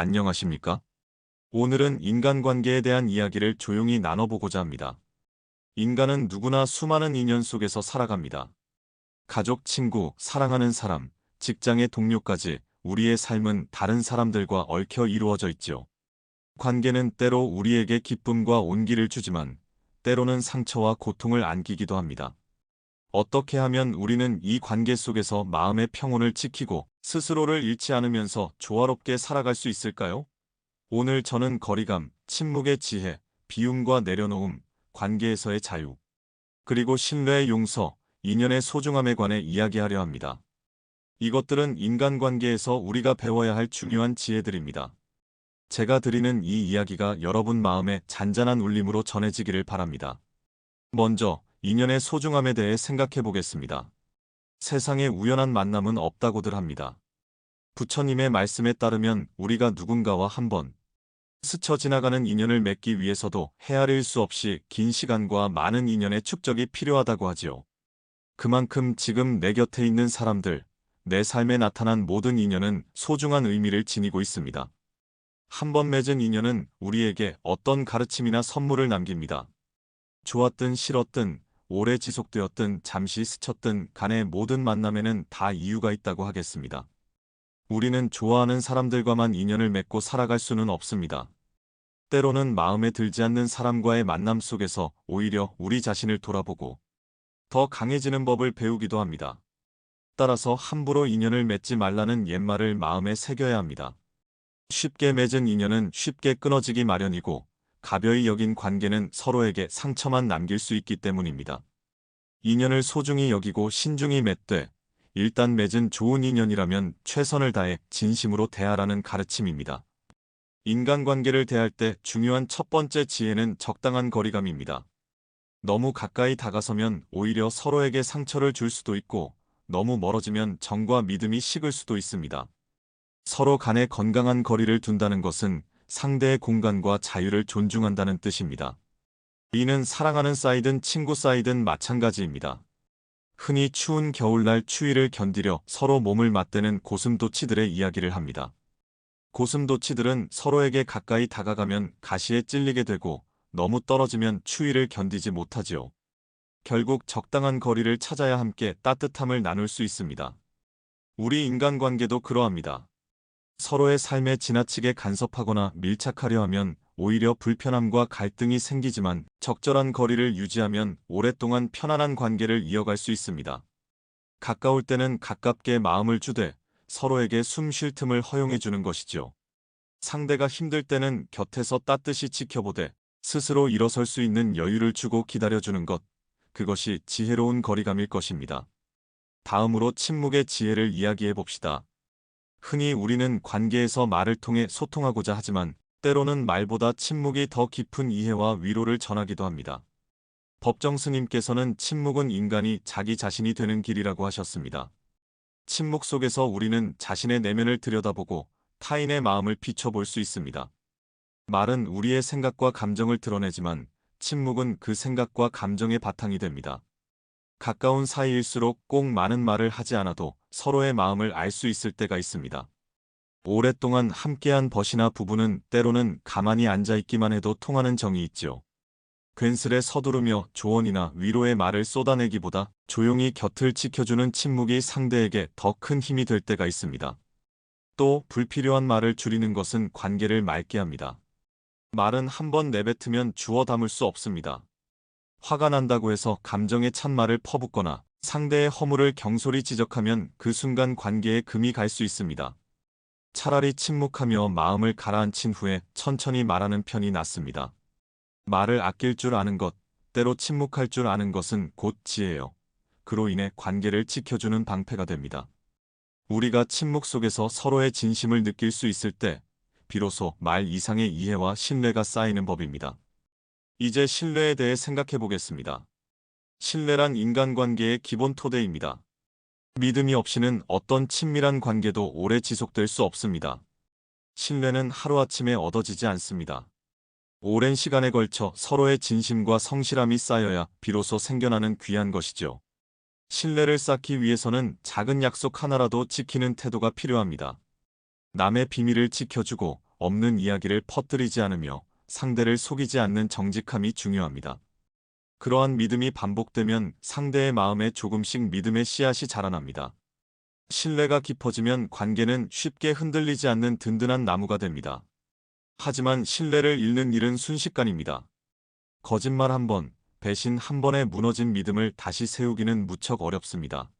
안녕하십니까? 오늘은 인간관계에 대한 이야기를 조용히 나눠보고자 합니다. 인간은 누구나 수많은 인연 속에서 살아갑니다. 가족, 친구, 사랑하는 사람, 직장의 동료까지 우리의 삶은 다른 사람들과 얽혀 이루어져 있죠. 관계는 때로 우리에게 기쁨과 온기를 주지만 때로는 상처와 고통을 안기기도 합니다. 어떻게 하면 우리는 이 관계 속에서 마음의 평온을 지키고 스스로를 잃지 않으면서 조화롭게 살아갈 수 있을까요? 오늘 저는 거리감, 침묵의 지혜, 비움과 내려놓음, 관계에서의 자유, 그리고 신뢰의 용서, 인연의 소중함에 관해 이야기하려 합니다. 이것들은 인간관계에서 우리가 배워야 할 중요한 지혜들입니다. 제가 드리는 이 이야기가 여러분 마음에 잔잔한 울림으로 전해지기를 바랍니다. 먼저, 인연의 소중함에 대해 생각해 보겠습니다. 세상에 우연한 만남은 없다고들 합니다. 부처님의 말씀에 따르면 우리가 누군가와 한번 스쳐 지나가는 인연을 맺기 위해서도 헤아릴 수 없이 긴 시간과 많은 인연의 축적이 필요하다고 하지요. 그만큼 지금 내 곁에 있는 사람들, 내 삶에 나타난 모든 인연은 소중한 의미를 지니고 있습니다. 한 번 맺은 인연은 우리에게 어떤 가르침이나 선물을 남깁니다. 좋았든 싫었든, 오래 지속되었든 잠시 스쳤든 간의 모든 만남에는 다 이유가 있다고 하겠습니다. 우리는 좋아하는 사람들과만 인연을 맺고 살아갈 수는 없습니다. 때로는 마음에 들지 않는 사람과의 만남 속에서 오히려 우리 자신을 돌아보고 더 강해지는 법을 배우기도 합니다. 따라서 함부로 인연을 맺지 말라는 옛말을 마음에 새겨야 합니다. 쉽게 맺은 인연은 쉽게 끊어지기 마련이고 가벼이 여긴 관계는 서로에게 상처만 남길 수 있기 때문입니다. 인연을 소중히 여기고 신중히 맺되 일단 맺은 좋은 인연이라면 최선을 다해 진심으로 대하라는 가르침입니다. 인간관계를 대할 때 중요한 첫 번째 지혜는 적당한 거리감입니다. 너무 가까이 다가서면 오히려 서로에게 상처를 줄 수도 있고 너무 멀어지면 정과 믿음이 식을 수도 있습니다. 서로 간에 건강한 거리를 둔다는 것은 상대의 공간과 자유를 존중한다는 뜻입니다. 이는 사랑하는 사이든 친구 사이든 마찬가지입니다. 흔히 추운 겨울날 추위를 견디려 서로 몸을 맞대는 고슴도치들의 이야기를 합니다. 고슴도치들은 서로에게 가까이 다가가면 가시에 찔리게 되고 너무 떨어지면 추위를 견디지 못하지요. 결국 적당한 거리를 찾아야 함께 따뜻함을 나눌 수 있습니다. 우리 인간관계도 그러합니다. 서로의 삶에 지나치게 간섭하거나 밀착하려 하면 오히려 불편함과 갈등이 생기지만 적절한 거리를 유지하면 오랫동안 편안한 관계를 이어갈 수 있습니다. 가까울 때는 가깝게 마음을 주되 서로에게 숨 쉴 틈을 허용해 주는 것이죠. 상대가 힘들 때는 곁에서 따뜻이 지켜보되 스스로 일어설 수 있는 여유를 주고 기다려주는 것, 그것이 지혜로운 거리감일 것입니다. 다음으로 침묵의 지혜를 이야기해 봅시다. 흔히 우리는 관계에서 말을 통해 소통하고자 하지만 때로는 말보다 침묵이 더 깊은 이해와 위로를 전하기도 합니다. 법정 스님께서는 침묵은 인간이 자기 자신이 되는 길이라고 하셨습니다. 침묵 속에서 우리는 자신의 내면을 들여다보고 타인의 마음을 비춰볼 수 있습니다. 말은 우리의 생각과 감정을 드러내지만 침묵은 그 생각과 감정의 바탕이 됩니다. 가까운 사이일수록 꼭 많은 말을 하지 않아도 서로의 마음을 알 수 있을 때가 있습니다. 오랫동안 함께한 벗이나 부부는 때로는 가만히 앉아있기만 해도 통하는 정이 있죠. 괜스레 서두르며 조언이나 위로의 말을 쏟아내기보다 조용히 곁을 지켜주는 침묵이 상대에게 더 큰 힘이 될 때가 있습니다. 또 불필요한 말을 줄이는 것은 관계를 맑게 합니다. 말은 한 번 내뱉으면 주워 담을 수 없습니다. 화가 난다고 해서 감정에 찬 말을 퍼붓거나 상대의 허물을 경솔히 지적하면 그 순간 관계에 금이 갈 수 있습니다. 차라리 침묵하며 마음을 가라앉힌 후에 천천히 말하는 편이 낫습니다. 말을 아낄 줄 아는 것, 때로 침묵할 줄 아는 것은 곧 지혜요. 그로 인해 관계를 지켜주는 방패가 됩니다. 우리가 침묵 속에서 서로의 진심을 느낄 수 있을 때 비로소 말 이상의 이해와 신뢰가 쌓이는 법입니다. 이제 신뢰에 대해 생각해 보겠습니다. 신뢰란 인간관계의 기본 토대입니다. 믿음이 없이는 어떤 친밀한 관계도 오래 지속될 수 없습니다. 신뢰는 하루아침에 얻어지지 않습니다. 오랜 시간에 걸쳐 서로의 진심과 성실함이 쌓여야 비로소 생겨나는 귀한 것이죠. 신뢰를 쌓기 위해서는 작은 약속 하나라도 지키는 태도가 필요합니다. 남의 비밀을 지켜주고 없는 이야기를 퍼뜨리지 않으며 상대를 속이지 않는 정직함이 중요합니다. 그러한 믿음이 반복되면 상대의 마음에 조금씩 믿음의 씨앗이 자라납니다. 신뢰가 깊어지면 관계는 쉽게 흔들리지 않는 든든한 나무가 됩니다. 하지만 신뢰를 잃는 일은 순식간입니다. 거짓말 한 번, 배신 한 번에 무너진 믿음을 다시 세우기는 무척 어렵습니다.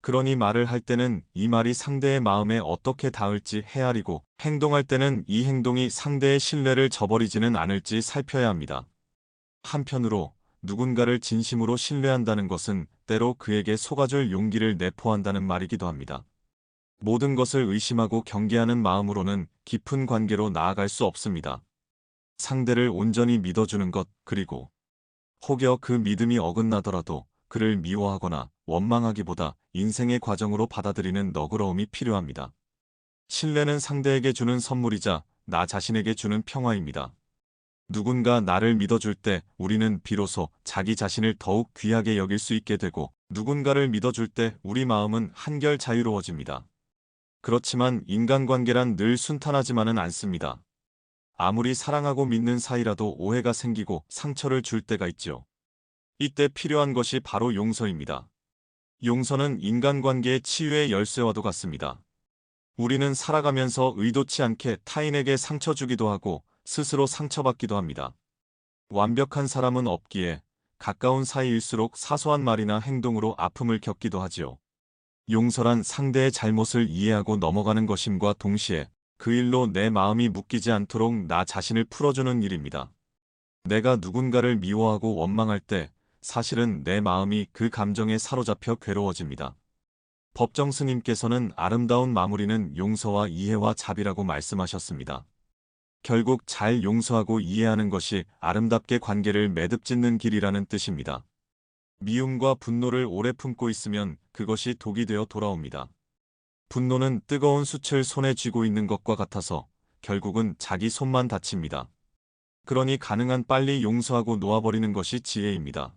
그러니 말을 할 때는 이 말이 상대의 마음에 어떻게 닿을지 헤아리고 행동할 때는 이 행동이 상대의 신뢰를 저버리지는 않을지 살펴야 합니다. 한편으로 누군가를 진심으로 신뢰한다는 것은 때로 그에게 속아줄 용기를 내포한다는 말이기도 합니다. 모든 것을 의심하고 경계하는 마음으로는 깊은 관계로 나아갈 수 없습니다. 상대를 온전히 믿어주는 것, 그리고 혹여 그 믿음이 어긋나더라도 그를 미워하거나 원망하기보다 인생의 과정으로 받아들이는 너그러움이 필요합니다. 신뢰는 상대에게 주는 선물이자 나 자신에게 주는 평화입니다. 누군가 나를 믿어줄 때 우리는 비로소 자기 자신을 더욱 귀하게 여길 수 있게 되고, 누군가를 믿어줄 때 우리 마음은 한결 자유로워집니다. 그렇지만 인간관계란 늘 순탄하지만은 않습니다. 아무리 사랑하고 믿는 사이라도 오해가 생기고 상처를 줄 때가 있죠. 이때 필요한 것이 바로 용서입니다. 용서는 인간관계의 치유의 열쇠와도 같습니다. 우리는 살아가면서 의도치 않게 타인에게 상처 주기도 하고 스스로 상처받기도 합니다. 완벽한 사람은 없기에 가까운 사이일수록 사소한 말이나 행동으로 아픔을 겪기도 하지요. 용서란 상대의 잘못을 이해하고 넘어가는 것임과 동시에 그 일로 내 마음이 묶이지 않도록 나 자신을 풀어주는 일입니다. 내가 누군가를 미워하고 원망할 때 사실은 내 마음이 그 감정에 사로잡혀 괴로워집니다. 법정 스님께서는 아름다운 마무리는 용서와 이해와 자비라고 말씀하셨습니다. 결국 잘 용서하고 이해하는 것이 아름답게 관계를 매듭짓는 길이라는 뜻입니다. 미움과 분노를 오래 품고 있으면 그것이 독이 되어 돌아옵니다. 분노는 뜨거운 숯을 손에 쥐고 있는 것과 같아서 결국은 자기 손만 다칩니다. 그러니 가능한 빨리 용서하고 놓아버리는 것이 지혜입니다.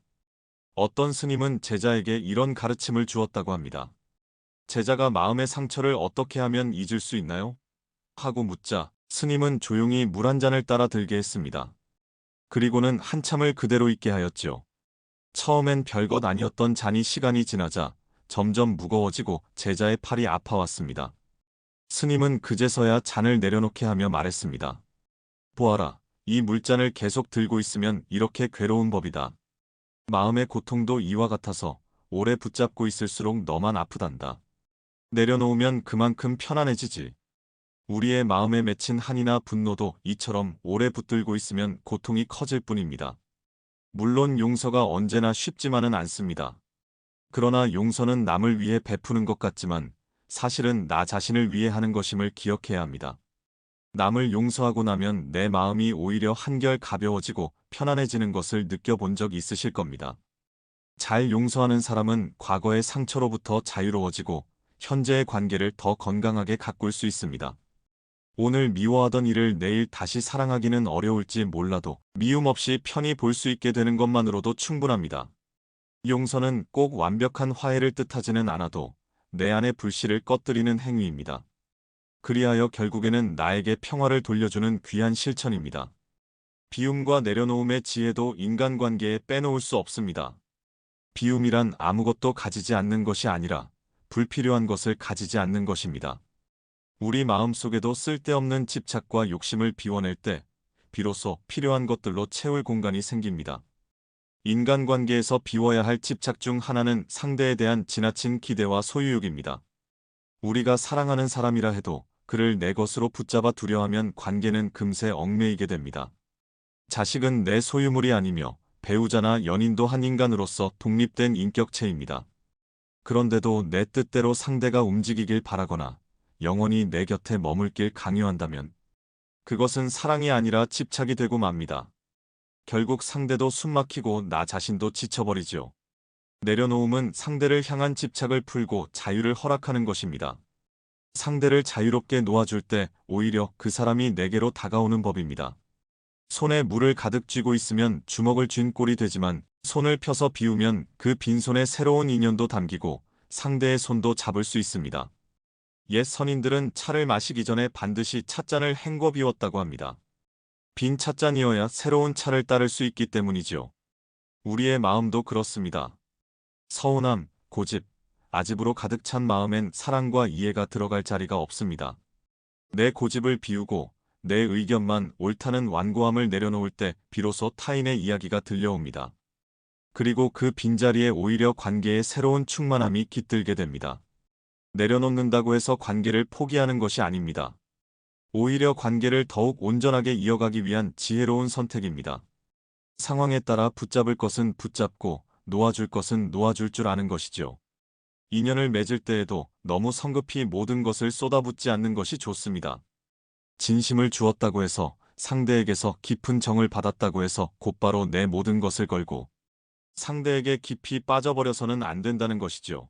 어떤 스님은 제자에게 이런 가르침을 주었다고 합니다. 제자가 마음의 상처를 어떻게 하면 잊을 수 있나요? 하고 묻자 스님은 조용히 물 한 잔을 따라 들게 했습니다. 그리고는 한참을 그대로 있게 하였지요. 처음엔 별것 아니었던 잔이 시간이 지나자 점점 무거워지고 제자의 팔이 아파왔습니다. 스님은 그제서야 잔을 내려놓게 하며 말했습니다. 보아라, 이 물잔을 계속 들고 있으면 이렇게 괴로운 법이다. 마음의 고통도 이와 같아서 오래 붙잡고 있을수록 너만 아프단다. 내려놓으면 그만큼 편안해지지. 우리의 마음에 맺힌 한이나 분노도 이처럼 오래 붙들고 있으면 고통이 커질 뿐입니다. 물론 용서가 언제나 쉽지만은 않습니다. 그러나 용서는 남을 위해 베푸는 것 같지만 사실은 나 자신을 위해 하는 것임을 기억해야 합니다. 남을 용서하고 나면 내 마음이 오히려 한결 가벼워지고 편안해지는 것을 느껴본 적 있으실 겁니다. 잘 용서하는 사람은 과거의 상처로부터 자유로워지고 현재의 관계를 더 건강하게 가꿀 수 있습니다. 오늘 미워하던 일을 내일 다시 사랑하기는 어려울지 몰라도 미움 없이 편히 볼 수 있게 되는 것만으로도 충분합니다. 용서는 꼭 완벽한 화해를 뜻하지는 않아도 내 안의 불씨를 꺼뜨리는 행위입니다. 그리하여 결국에는 나에게 평화를 돌려주는 귀한 실천입니다. 비움과 내려놓음의 지혜도 인간관계에 빼놓을 수 없습니다. 비움이란 아무것도 가지지 않는 것이 아니라 불필요한 것을 가지지 않는 것입니다. 우리 마음속에도 쓸데없는 집착과 욕심을 비워낼 때 비로소 필요한 것들로 채울 공간이 생깁니다. 인간관계에서 비워야 할 집착 중 하나는 상대에 대한 지나친 기대와 소유욕입니다. 우리가 사랑하는 사람이라 해도 그를 내 것으로 붙잡아 두려하면 관계는 금세 얽매이게 됩니다. 자식은 내 소유물이 아니며 배우자나 연인도 한 인간으로서 독립된 인격체입니다. 그런데도 내 뜻대로 상대가 움직이길 바라거나 영원히 내 곁에 머물길 강요한다면 그것은 사랑이 아니라 집착이 되고 맙니다. 결국 상대도 숨막히고 나 자신도 지쳐버리죠. 내려놓음은 상대를 향한 집착을 풀고 자유를 허락하는 것입니다. 상대를 자유롭게 놓아줄 때 오히려 그 사람이 내게로 다가오는 법입니다. 손에 물을 가득 쥐고 있으면 주먹을 쥔 꼴이 되지만 손을 펴서 비우면 그 빈손에 새로운 인연도 담기고 상대의 손도 잡을 수 있습니다. 옛 선인들은 차를 마시기 전에 반드시 찻잔을 헹궈 비웠다고 합니다. 빈 찻잔이어야 새로운 차를 따를 수 있기 때문이죠. 우리의 마음도 그렇습니다. 서운함, 고집, 아집으로 가득 찬 마음엔 사랑과 이해가 들어갈 자리가 없습니다. 내 고집을 비우고 내 의견만 옳다는 완고함을 내려놓을 때 비로소 타인의 이야기가 들려옵니다. 그리고 그 빈자리에 오히려 관계의 새로운 충만함이 깃들게 됩니다. 내려놓는다고 해서 관계를 포기하는 것이 아닙니다. 오히려 관계를 더욱 온전하게 이어가기 위한 지혜로운 선택입니다. 상황에 따라 붙잡을 것은 붙잡고 놓아줄 것은 놓아줄 줄 아는 것이죠. 인연을 맺을 때에도 너무 성급히 모든 것을 쏟아붓지 않는 것이 좋습니다. 진심을 주었다고 해서 상대에게서 깊은 정을 받았다고 해서 곧바로 내 모든 것을 걸고 상대에게 깊이 빠져버려서는 안 된다는 것이죠.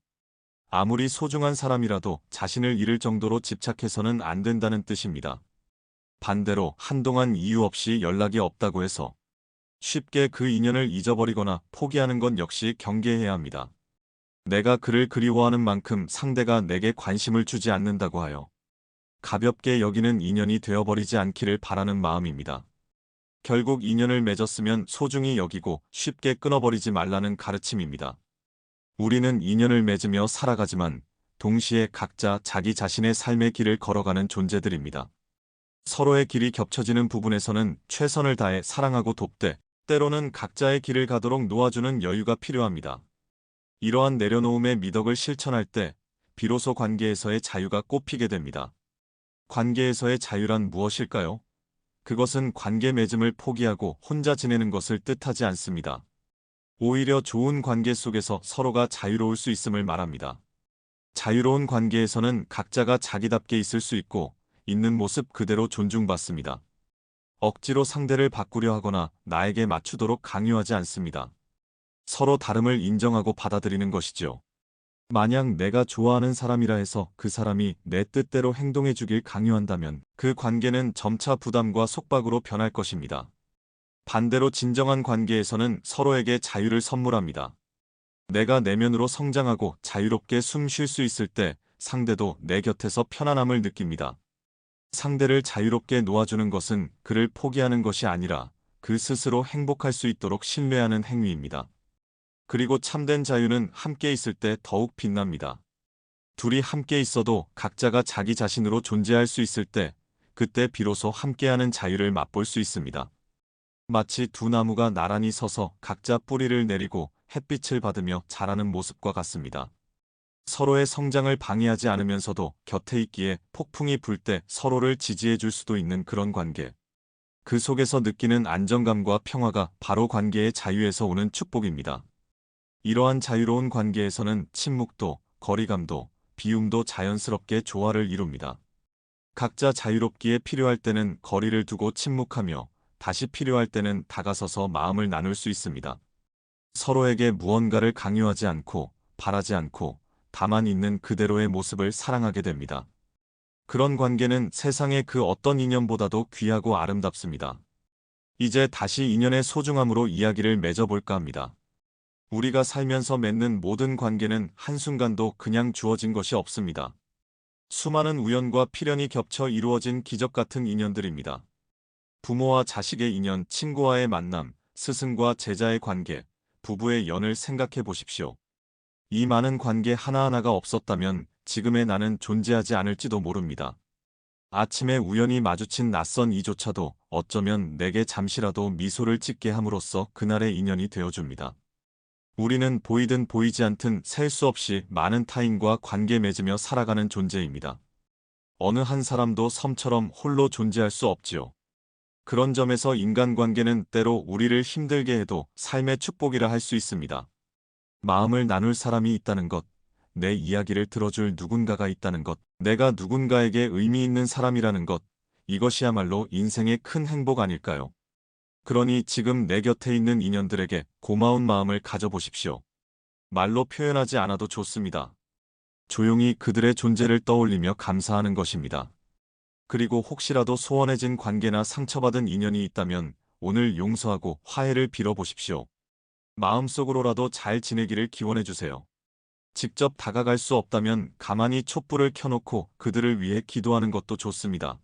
아무리 소중한 사람이라도 자신을 잃을 정도로 집착해서는 안 된다는 뜻입니다. 반대로 한동안 이유 없이 연락이 없다고 해서 쉽게 그 인연을 잊어버리거나 포기하는 건 역시 경계해야 합니다. 내가 그를 그리워하는 만큼 상대가 내게 관심을 주지 않는다고 하여 가볍게 여기는 인연이 되어버리지 않기를 바라는 마음입니다. 결국 인연을 맺었으면 소중히 여기고 쉽게 끊어버리지 말라는 가르침입니다. 우리는 인연을 맺으며 살아가지만 동시에 각자 자기 자신의 삶의 길을 걸어가는 존재들입니다. 서로의 길이 겹쳐지는 부분에서는 최선을 다해 사랑하고 돕되 때로는 각자의 길을 가도록 놓아주는 여유가 필요합니다. 이러한 내려놓음의 미덕을 실천할 때 비로소 관계에서의 자유가 꽃피게 됩니다. 관계에서의 자유란 무엇일까요? 그것은 관계 맺음을 포기하고 혼자 지내는 것을 뜻하지 않습니다. 오히려 좋은 관계 속에서 서로가 자유로울 수 있음을 말합니다. 자유로운 관계에서는 각자가 자기답게 있을 수 있고 있는 모습 그대로 존중받습니다. 억지로 상대를 바꾸려 하거나 나에게 맞추도록 강요하지 않습니다. 서로 다름을 인정하고 받아들이는 것이죠. 만약 내가 좋아하는 사람이라 해서 그 사람이 내 뜻대로 행동해 주길 강요한다면 그 관계는 점차 부담과 속박으로 변할 것입니다. 반대로 진정한 관계에서는 서로에게 자유를 선물합니다. 내가 내면으로 성장하고 자유롭게 숨 쉴 수 있을 때 상대도 내 곁에서 편안함을 느낍니다. 상대를 자유롭게 놓아주는 것은 그를 포기하는 것이 아니라 그 스스로 행복할 수 있도록 신뢰하는 행위입니다. 그리고 참된 자유는 함께 있을 때 더욱 빛납니다. 둘이 함께 있어도 각자가 자기 자신으로 존재할 수 있을 때 그때 비로소 함께하는 자유를 맛볼 수 있습니다. 마치 두 나무가 나란히 서서 각자 뿌리를 내리고 햇빛을 받으며 자라는 모습과 같습니다. 서로의 성장을 방해하지 않으면서도 곁에 있기에 폭풍이 불 때 서로를 지지해 줄 수도 있는 그런 관계. 그 속에서 느끼는 안정감과 평화가 바로 관계의 자유에서 오는 축복입니다. 이러한 자유로운 관계에서는 침묵도, 거리감도, 비움도 자연스럽게 조화를 이룹니다. 각자 자유롭기에 필요할 때는 거리를 두고 침묵하며 다시 필요할 때는 다가서서 마음을 나눌 수 있습니다. 서로에게 무언가를 강요하지 않고 바라지 않고 다만 있는 그대로의 모습을 사랑하게 됩니다. 그런 관계는 세상의 그 어떤 인연보다도 귀하고 아름답습니다. 이제 다시 인연의 소중함으로 이야기를 맺어볼까 합니다. 우리가 살면서 맺는 모든 관계는 한순간도 그냥 주어진 것이 없습니다. 수많은 우연과 필연이 겹쳐 이루어진 기적 같은 인연들입니다. 부모와 자식의 인연, 친구와의 만남, 스승과 제자의 관계, 부부의 연을 생각해 보십시오. 이 많은 관계 하나하나가 없었다면 지금의 나는 존재하지 않을지도 모릅니다. 아침에 우연히 마주친 낯선 이조차도 어쩌면 내게 잠시라도 미소를 짓게 함으로써 그날의 인연이 되어줍니다. 우리는 보이든 보이지 않든 셀 수 없이 많은 타인과 관계 맺으며 살아가는 존재입니다. 어느 한 사람도 섬처럼 홀로 존재할 수 없지요. 그런 점에서 인간관계는 때로 우리를 힘들게 해도 삶의 축복이라 할 수 있습니다. 마음을 나눌 사람이 있다는 것, 내 이야기를 들어줄 누군가가 있다는 것, 내가 누군가에게 의미 있는 사람이라는 것, 이것이야말로 인생의 큰 행복 아닐까요? 그러니 지금 내 곁에 있는 인연들에게 고마운 마음을 가져보십시오. 말로 표현하지 않아도 좋습니다. 조용히 그들의 존재를 떠올리며 감사하는 것입니다. 그리고 혹시라도 소원해진 관계나 상처받은 인연이 있다면 오늘 용서하고 화해를 빌어보십시오. 마음속으로라도 잘 지내기를 기원해주세요. 직접 다가갈 수 없다면 가만히 촛불을 켜놓고 그들을 위해 기도하는 것도 좋습니다.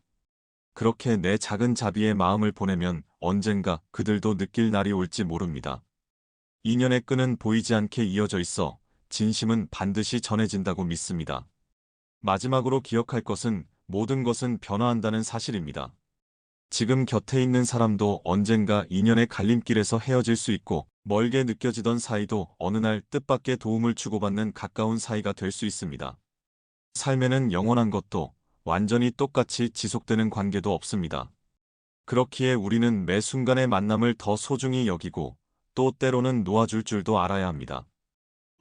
그렇게 내 작은 자비의 마음을 보내면 언젠가 그들도 느낄 날이 올지 모릅니다. 인연의 끈은 보이지 않게 이어져 있어 진심은 반드시 전해진다고 믿습니다. 마지막으로 기억할 것은 모든 것은 변화한다는 사실입니다. 지금 곁에 있는 사람도 언젠가 인연의 갈림길에서 헤어질 수 있고 멀게 느껴지던 사이도 어느 날 뜻밖의 도움을 주고받는 가까운 사이가 될 수 있습니다. 삶에는 영원한 것도 완전히 똑같이 지속되는 관계도 없습니다. 그렇기에 우리는 매 순간의 만남을 더 소중히 여기고 또 때로는 놓아줄 줄도 알아야 합니다.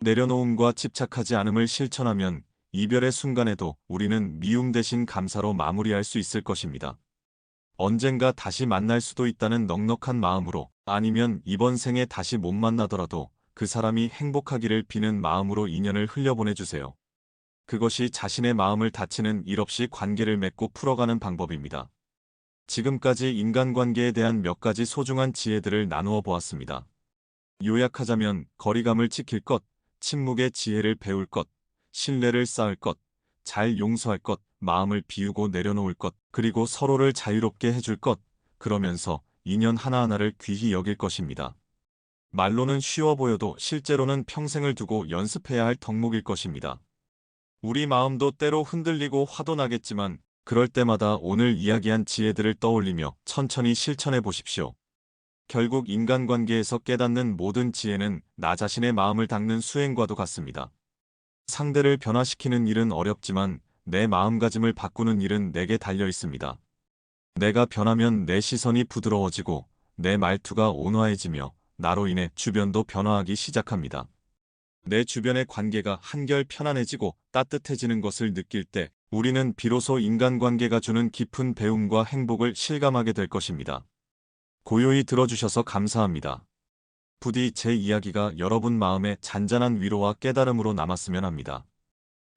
내려놓음과 집착하지 않음을 실천하면 이별의 순간에도 우리는 미움 대신 감사로 마무리할 수 있을 것입니다. 언젠가 다시 만날 수도 있다는 넉넉한 마음으로 아니면 이번 생에 다시 못 만나더라도 그 사람이 행복하기를 비는 마음으로 인연을 흘려보내주세요. 그것이 자신의 마음을 다치는 일 없이 관계를 맺고 풀어가는 방법입니다. 지금까지 인간관계에 대한 몇 가지 소중한 지혜들을 나누어 보았습니다. 요약하자면 거리감을 지킬 것, 침묵의 지혜를 배울 것, 신뢰를 쌓을 것, 잘 용서할 것, 마음을 비우고 내려놓을 것, 그리고 서로를 자유롭게 해줄 것, 그러면서 인연 하나하나를 귀히 여길 것입니다. 말로는 쉬워 보여도 실제로는 평생을 두고 연습해야 할 덕목일 것입니다. 우리 마음도 때로 흔들리고 화도 나겠지만 그럴 때마다 오늘 이야기한 지혜들을 떠올리며 천천히 실천해 보십시오. 결국 인간관계에서 깨닫는 모든 지혜는 나 자신의 마음을 닦는 수행과도 같습니다. 상대를 변화시키는 일은 어렵지만 내 마음가짐을 바꾸는 일은 내게 달려 있습니다. 내가 변하면 내 시선이 부드러워지고 내 말투가 온화해지며 나로 인해 주변도 변화하기 시작합니다. 내 주변의 관계가 한결 편안해지고 따뜻해지는 것을 느낄 때 우리는 비로소 인간관계가 주는 깊은 배움과 행복을 실감하게 될 것입니다. 고요히 들어주셔서 감사합니다. 부디 제 이야기가 여러분 마음에 잔잔한 위로와 깨달음으로 남았으면 합니다.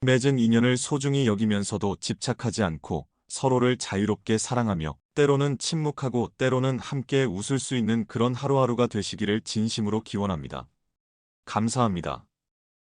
맺은 인연을 소중히 여기면서도 집착하지 않고 서로를 자유롭게 사랑하며 때로는 침묵하고 때로는 함께 웃을 수 있는 그런 하루하루가 되시기를 진심으로 기원합니다. 감사합니다.